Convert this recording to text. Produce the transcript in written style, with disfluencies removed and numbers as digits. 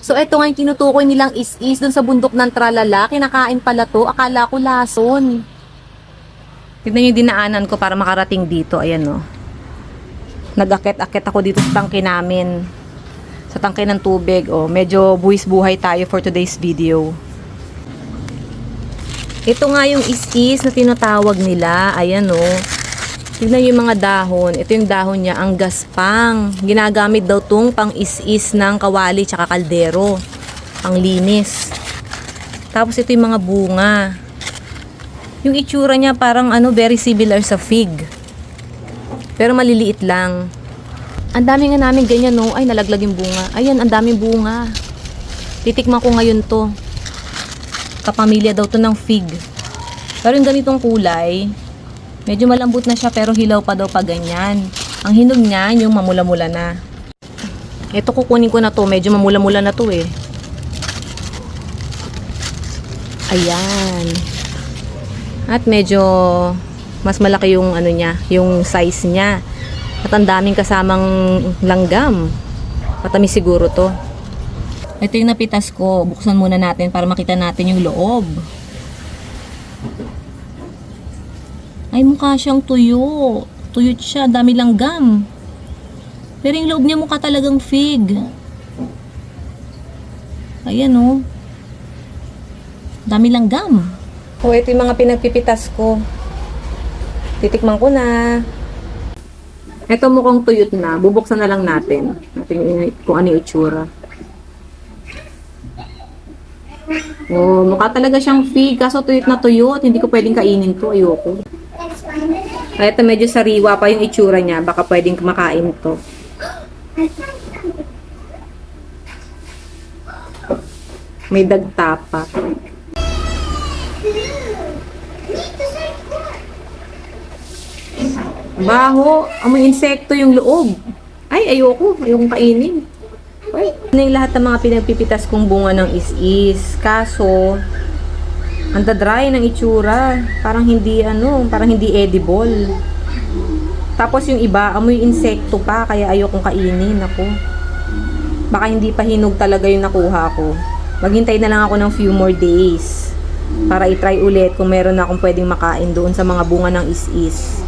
So, ito nga yung tinutukoy nilang is dun sa bundok ng Tralala. Kinakain pala to. Akala ko lason. Tignan yung dinaanan ko para makarating dito. Ayan, no. Nag-akit-akit ako dito sa tangke namin. Sa tangke ng tubig. Oh, medyo buwis buhay tayo for today's video. Ito nga yung is na tinatawag nila. Ayan, no. Tignan yung mga dahon. Ito yung dahon niya, ang gaspang. Ginagamit daw tong pang is ng kawali tsaka kaldero. Ang linis. Tapos ito yung mga bunga. Yung itsura niya parang very similar sa fig. Pero maliliit lang. Ang dami nga namin ganyan, no. Ay, nalaglag yung bunga. Ayan, ang daming bunga. Titikman ko ngayon to. Kapamilya daw to ng fig. Pero yung ganitong kulay, medyo malambot na siya pero hilaw pa daw pa ganyan. Ang hinog niya, yung mamula-mula na. Ito kukunin ko na to. Medyo mamula-mula na to eh. Ayan. At medyo mas malaki yung niya, yung size niya. At ang daming kasamang langgam. Matamis siguro to. Ito yung napitas ko. Buksan muna natin para makita natin yung loob. Ay, mukha siyang tuyo. Tuyot siya. Dami langgam. Pero yung loob niya mukha talagang fig. Ayan, oh. Dami langgam. Oh, ito yung mga pinagpipitas ko. Titikman ko na. Ito mukhang tuyot na. Bubuksan na lang natin. Kung ano yung itsura. Oh, mukha talaga siyang fig. Kaso tuyot na tuyot. Hindi ko pwedeng kainin to. Ayoko. Kaya ito medyo sariwa pa yung itsura niya. Baka pwedeng kumakain to. May dagta pa. Baho. Amoy insekto yung loob. Ay, ayoko. Ayokong kainin. Ay. Ano yung lahat ng mga pinagpipitas kong bunga ng is. Kaso, ang dry ng itsura. Parang hindi parang hindi edible. Tapos yung iba, amoy insekto pa, kaya ayokong kainin. Ako. Baka hindi pa hinog talaga yung nakuha ko. Maghintay na lang ako ng few more days para i-try ulit kung meron na akong pwedeng makain doon sa mga bunga ng is.